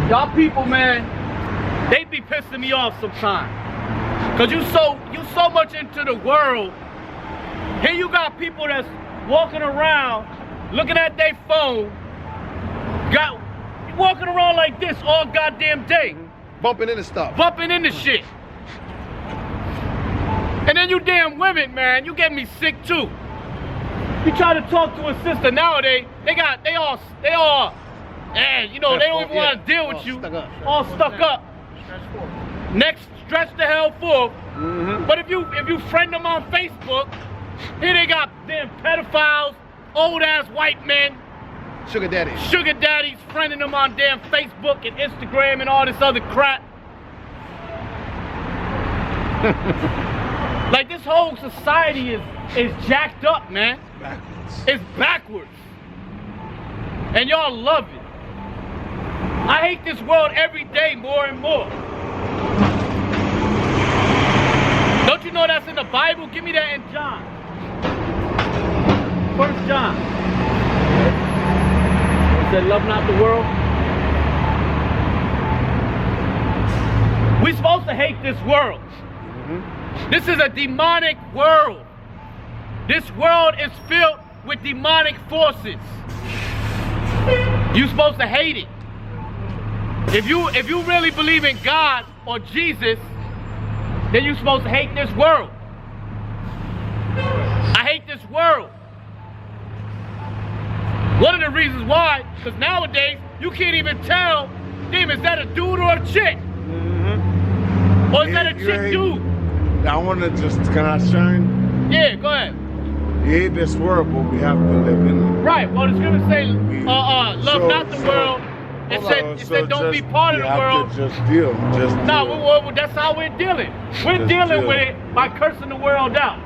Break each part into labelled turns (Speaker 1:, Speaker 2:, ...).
Speaker 1: Y'all people, man, they be pissing me off sometimes. Cause you so much into the world. Here you got people that's walking around, looking at their phone, walking around like this all goddamn day.
Speaker 2: Bumping into stuff.
Speaker 1: Bumping into shit. And then you damn women, man, you get me sick too. You try to talk to a sister nowadays, they all, and you know, they don't even want to deal with you. All stuck up. Next, stretch the hell forth. But if you friend them on Facebook, here they got damn pedophiles, old ass white men,
Speaker 2: sugar daddies
Speaker 1: friending them on damn Facebook and Instagram and all this other crap. Like this whole society is jacked up, man.
Speaker 2: Backwards.
Speaker 1: It's backwards. And y'all love it. I hate this world every day more and more. Don't you know that's in the Bible? Give me that in John. 1 John. It said, love not the world. We're supposed to hate this world. This is a demonic world. This world is filled with demonic forces. You're supposed to hate it. If you really believe in God or Jesus, then you're supposed to hate this world. I hate this world. One of the reasons why, because nowadays you can't even tell, damn, is that a dude or a chick? Or is that a chick dude?
Speaker 3: I want to just, can I shine?
Speaker 1: Yeah, go ahead.
Speaker 3: You hate this world, but we have to live in it.
Speaker 1: Right, well the scripture say, love not the world. It said don't be part of the world.
Speaker 3: Just deal.
Speaker 1: No, well, that's how we're dealing. We're dealing with it by cursing the world out.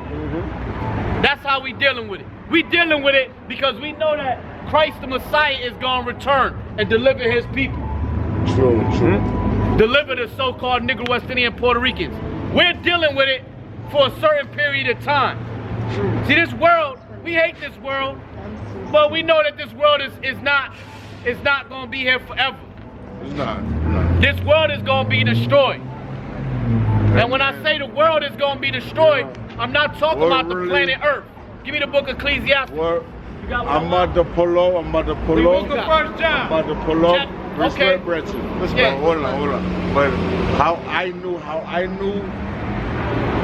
Speaker 1: That's how we're dealing with it. We're dealing with it because we know that Christ the Messiah is going to return and deliver his people.
Speaker 3: True.
Speaker 1: Deliver the so-called Negro, West Indian, Puerto Ricans. We're dealing with it for a certain period of time. See, this world, we hate this world, but we know that this world is not going to be here forever.
Speaker 3: It's not.
Speaker 1: This world is going to be destroyed. And when I say the world is going to be destroyed, I'm not talking about the planet Earth. Give me the book of Ecclesiastes.
Speaker 3: I'm about to pull up.
Speaker 1: The book of 1 John.
Speaker 3: I'm about to pull up.
Speaker 1: Okay.
Speaker 3: Hold on. But how I knew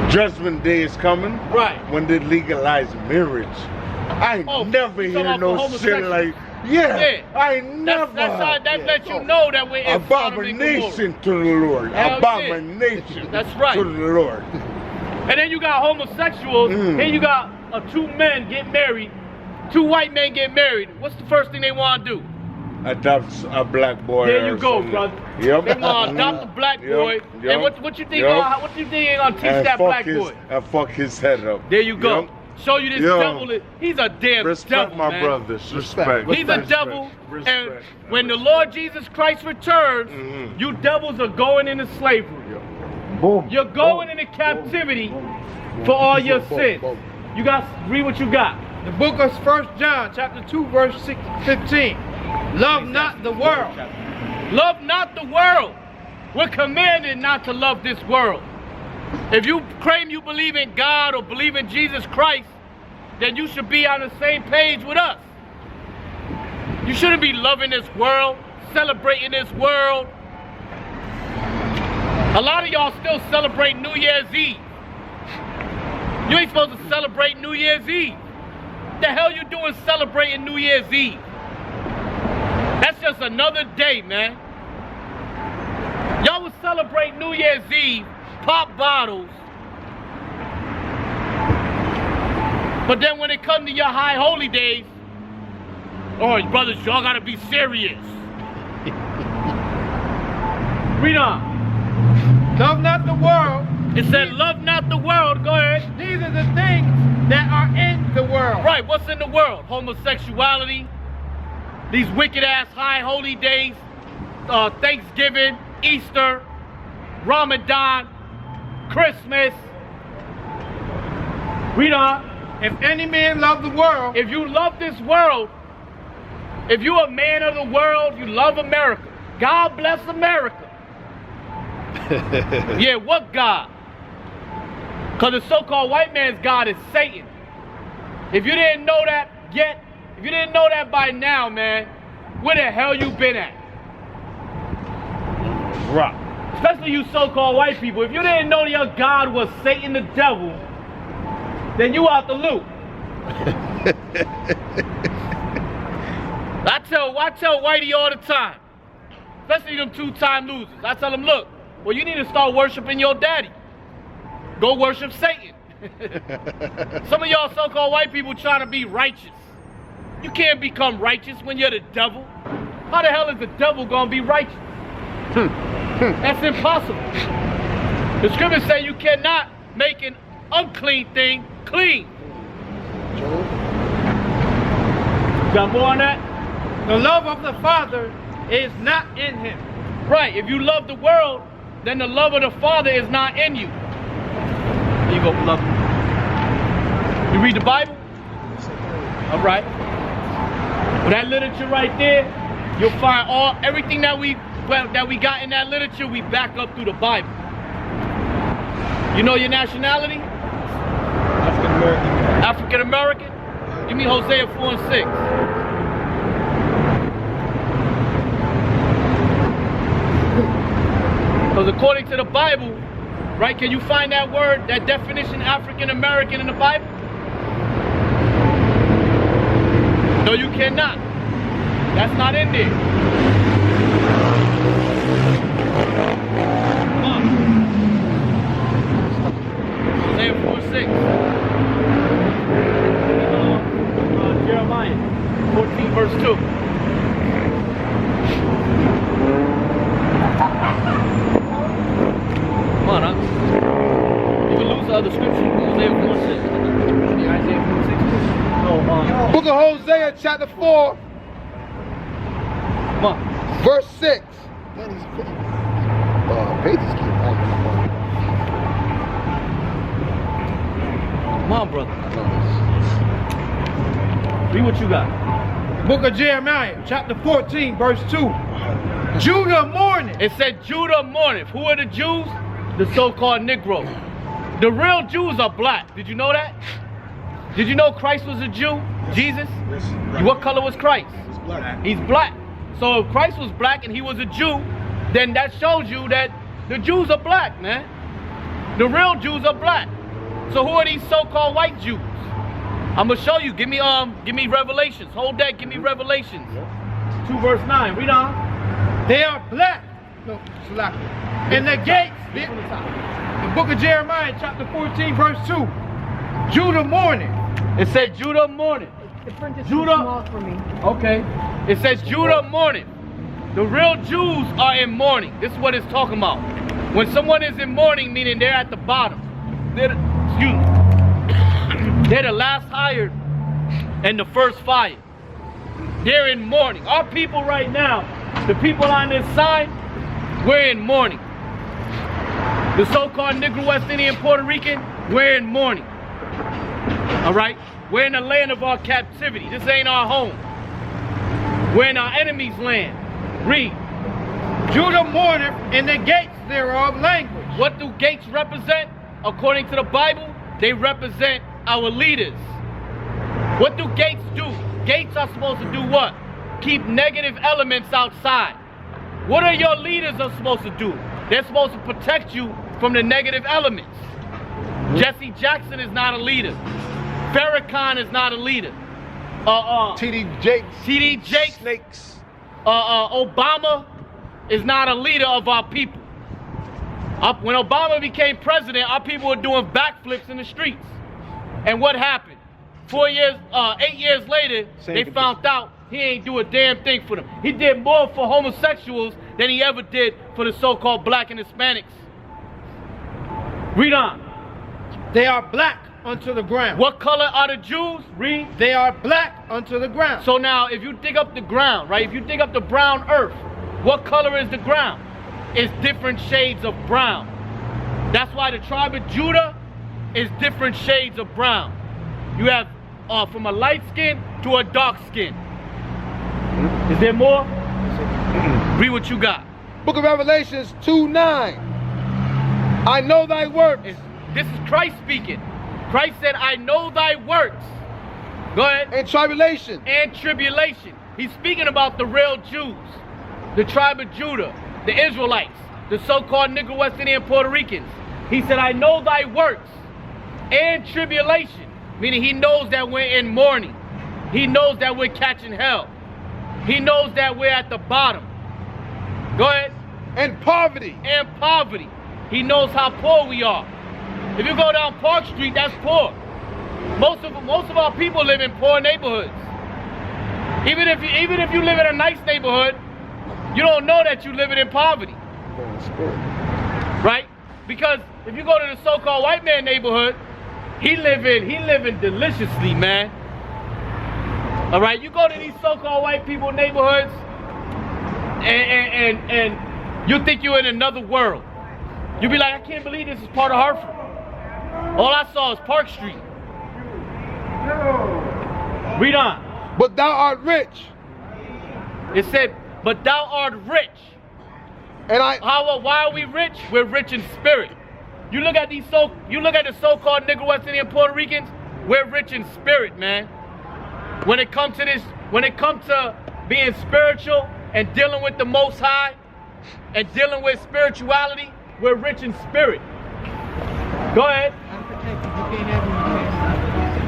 Speaker 3: Judgment Day is coming.
Speaker 1: Right.
Speaker 3: When they legalize marriage. I never hear no shit like. I never.
Speaker 1: That lets you know that we're in
Speaker 3: abomination to the Lord. Abomination.
Speaker 1: That's right.
Speaker 3: To the Lord.
Speaker 1: And then you got homosexuals. Here you got two men get married. Two white men get married. What's the first thing they want to do?
Speaker 3: Adopt a black boy.
Speaker 1: There you go, brother.
Speaker 3: Yep.
Speaker 1: They want to adopt a black boy. And what you think? What you think gonna teach that black boy?
Speaker 3: And fuck his head up.
Speaker 1: There you go. Show you this devil. He's a damn
Speaker 3: respect
Speaker 1: devil,
Speaker 3: my
Speaker 1: man.
Speaker 3: brothers. Respect.
Speaker 1: He's a devil. And when the Lord Jesus Christ returns, you devils are going into slavery.
Speaker 3: Boom.
Speaker 1: You're going into captivity for all your sins. You got read what you got.
Speaker 4: The book of 1 John, chapter 2, verse 15. Love not the world.
Speaker 1: Love not the world. We're commanded not to love this world. If you claim you believe in God or believe in Jesus Christ, then you should be on the same page with us. You shouldn't be loving this world, celebrating this world. A lot of y'all still celebrate New Year's Eve. You ain't supposed to celebrate New Year's Eve. What the hell you doing celebrating New Year's Eve? That's just another day, man. Y'all would celebrate New Year's Eve, pop bottles. But then when it comes to your high holy days, oh, brothers, y'all gotta be serious. Read on.
Speaker 4: Love not the world.
Speaker 1: It said, love not the world. Go ahead.
Speaker 4: Neither the things that are in the world.
Speaker 1: Right, what's in the world? Homosexuality, these wicked ass high holy days, Thanksgiving, Easter, Ramadan, Christmas. Read on.
Speaker 4: If any man love the world,
Speaker 1: if you love this world, If you're a man of the world, you love America. God bless America. Yeah, what God? Because the so-called white man's God is Satan. If you didn't know that yet, if you didn't know that by now, man, where the hell you been at? Right. Especially you so-called white people. If you didn't know your God was Satan the devil, then you out the loop. I tell Whitey all the time, especially them two-time losers. I tell them, look, well, you need to start worshiping your daddy. Go worship Satan. Some of y'all so-called white people trying to be righteous. You can't become righteous when you're the devil. How the hell is the devil gonna be righteous? That's impossible. The scriptures say you cannot make an unclean thing clean. Got more on that?
Speaker 4: The love of the Father is not in him.
Speaker 1: Right, if you love the world, then the love of the Father is not in you. There you go, beloved. You read the Bible? All right. Well, that literature right there, you'll find everything that we got in that literature, we back up through the Bible. You know your nationality? African American. Give me Hosea 4 and 6. Because according to the Bible, right, can you find that word, that definition, African American, in the Bible? No, you cannot. That's not in there. Come on. Hosea 4 and 6. Jeremiah 14 verse 2. Come on, huh? You can lose the other scripture. Hosea 4 and 6. Isaiah 4 and 6.
Speaker 2: Book of Hosea, chapter 4,
Speaker 1: Come on.
Speaker 2: verse 6. Pages keep
Speaker 1: Come on, brother. Read what you got.
Speaker 4: Book of Jeremiah, chapter 14, verse 2. Judah mourning.
Speaker 1: It said Judah mourneth. Who are the Jews? The so-called Negroes. The real Jews are black. Did you know that? Did you know Christ was a Jew? Jesus? What color was Christ?
Speaker 3: He's black.
Speaker 1: He's black. So if Christ was black and he was a Jew, then that shows you that the Jews are black, man. The real Jews are black. So who are these so-called white Jews? I'm gonna show you. Give me Revelations. Hold that. Give me Revelations. 2 verse 9. Read on.
Speaker 4: They are black. No, Salaki. And the gates. The book of Jeremiah, chapter 14, verse 2. Judah mourning.
Speaker 1: It said Judah mourning.
Speaker 5: The print is
Speaker 1: Judah.
Speaker 5: too small for me.
Speaker 1: Okay. It says Judah mourning. The real Jews are in mourning. This is what it's talking about. When someone is in mourning, meaning they're at the bottom. They're the last hired and the first fired. They're in mourning. Our people right now, the people on this side, we're in mourning. The so-called Negro, West Indian, Puerto Rican, we're in mourning. All right? We're in the land of our captivity. This ain't our home. We're in our enemy's land. Read.
Speaker 4: Judah mourneth, and the gates thereof language.
Speaker 1: What do gates represent? According to the Bible, they represent our leaders. What do gates do? Gates are supposed to do what? Keep negative elements outside. What are your leaders are supposed to do? They're supposed to protect you from the negative elements. Jesse Jackson is not a leader. Farrakhan is not a leader.
Speaker 2: T.D. Jakes.
Speaker 1: T.D. Jakes.
Speaker 2: Snakes.
Speaker 1: Obama is not a leader of our people. When Obama became president, our people were doing backflips in the streets. And what happened? 8 years later, they found out he ain't do a damn thing for them. He did more for homosexuals than he ever did for the so-called black and Hispanics. Read on.
Speaker 4: They are black unto the ground.
Speaker 1: What color are the Jews? Read.
Speaker 4: They are black unto the ground.
Speaker 1: So now, if you dig up the ground, right? If you dig up the brown earth, what color is the ground? It's different shades of brown. That's why the tribe of Judah is different shades of brown. You have from a light skin to a dark skin. Is there more? Read what you got.
Speaker 2: Book of Revelations 2:9. I know thy works.
Speaker 1: This is Christ speaking. Christ said, I know thy works. Go ahead.
Speaker 2: And tribulation.
Speaker 1: And tribulation. He's speaking about the real Jews, the tribe of Judah, the Israelites, the so-called Negro, West Indian, Puerto Ricans. He said, I know thy works and tribulation, meaning he knows that we're in mourning. He knows that we're catching hell. He knows that we're at the bottom. Go ahead.
Speaker 2: And poverty.
Speaker 1: And poverty. He knows how poor we are. If you go down Park Street, that's poor. Most of our people live in poor neighborhoods. Even if you live in a nice neighborhood, you don't know that you're living in poverty. Right? Because if you go to the so-called white man neighborhood, he living deliciously, man. All right, you go to these so-called white people neighborhoods, and you think you're in another world. You be like, I can't believe this is part of Hartford. All I saw is Park Street. Read on.
Speaker 2: But thou art rich.
Speaker 1: It said, but thou art rich.
Speaker 2: And
Speaker 1: why are we rich? We're rich in spirit. You look at the so-called Negro, West Indian, Puerto Ricans, we're rich in spirit, man. When it comes to being spiritual and dealing with the Most High and dealing with spirituality, we're rich in spirit. Go ahead.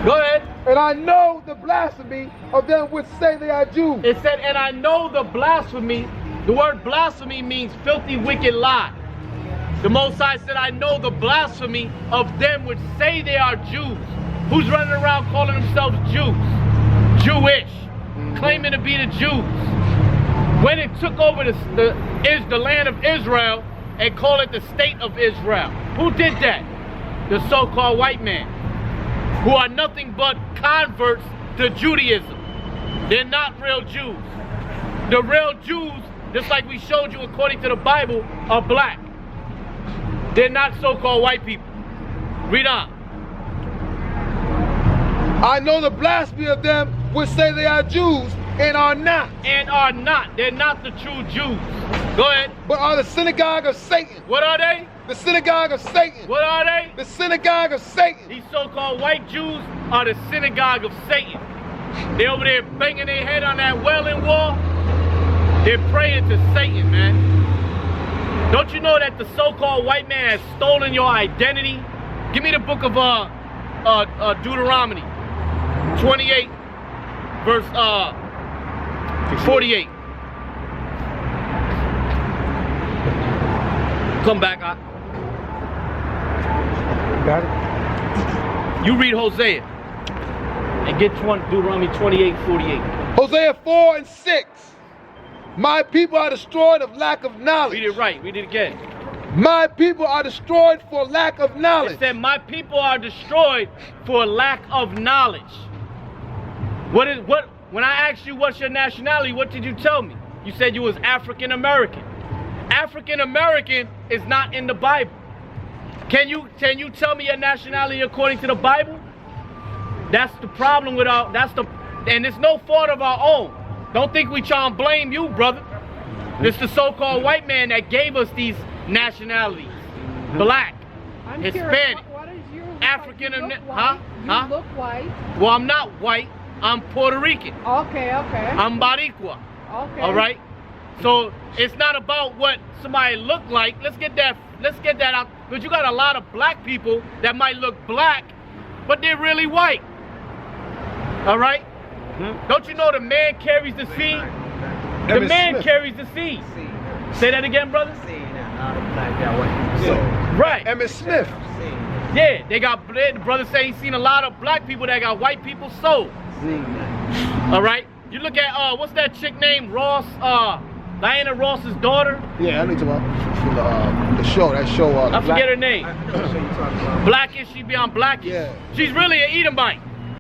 Speaker 1: Go ahead.
Speaker 2: And I know the blasphemy of them which say they are Jews.
Speaker 1: It said, and I know the blasphemy. The word blasphemy means filthy, wicked lie. The Most High said, I know the blasphemy of them which say they are Jews. Who's running around calling themselves Jews? Jewish. Claiming to be the Jews. When it took over the land of Israel and called it the state of Israel. Who did that? The so-called white man. Who are nothing but converts to Judaism. They're not real Jews. The real Jews, just like we showed you according to the Bible, are black. They're not so-called white people. Read on.
Speaker 2: I know the blasphemy of them which say they are Jews and are not.
Speaker 1: And are not. They're not the true Jews. Go ahead.
Speaker 2: But are the synagogue of Satan.
Speaker 1: What are they?
Speaker 2: The synagogue of Satan.
Speaker 1: What are they?
Speaker 2: The synagogue of Satan.
Speaker 1: These so-called white Jews are the synagogue of Satan. They over there banging their head on that wailing wall. They're praying to Satan, man. Don't you know that the so-called white man has stolen your identity? Give me the book of Deuteronomy 28, verse 48. Come back,
Speaker 2: Got it?
Speaker 1: You read Hosea and get Deuteronomy 28:48.
Speaker 2: Hosea 4:6. My people are destroyed of lack of knowledge.
Speaker 1: Read it right. Read it again.
Speaker 2: My people are destroyed for lack of knowledge.
Speaker 1: It said, my people are destroyed for lack of knowledge. When I asked you what's your nationality, what did you tell me? You said you was African American. African American is not in the Bible. Can you tell me your nationality according to the Bible? That's the problem with and it's no fault of our own. Don't think we try and blame you, brother. It's the so-called white man that gave us these nationalities. Black,
Speaker 5: I'm
Speaker 1: Hispanic,
Speaker 5: what is your
Speaker 1: African,
Speaker 5: you look
Speaker 1: huh?
Speaker 5: white.
Speaker 1: Huh?
Speaker 5: You look white.
Speaker 1: Well, I'm not white. I'm Puerto Rican.
Speaker 5: Okay.
Speaker 1: I'm Boricua.
Speaker 5: Okay.
Speaker 1: All right. So it's not about what somebody look like. Let's get that out. But you got a lot of black people that might look black, but they're really white. All right. Don't you know the man carries the seed? The man carries the seed. Say that again, brother. Right.
Speaker 2: Emmett Smith.
Speaker 1: Yeah, the brother say he's seen a lot of black people that got white people's souls. All right. You look at what's that chick named Ross? Diana Ross's daughter.
Speaker 2: Yeah, I need to the show. That show.
Speaker 1: I forget her name. Blackish. She be on Blackish.
Speaker 2: Yeah.
Speaker 1: She's really an Edomite.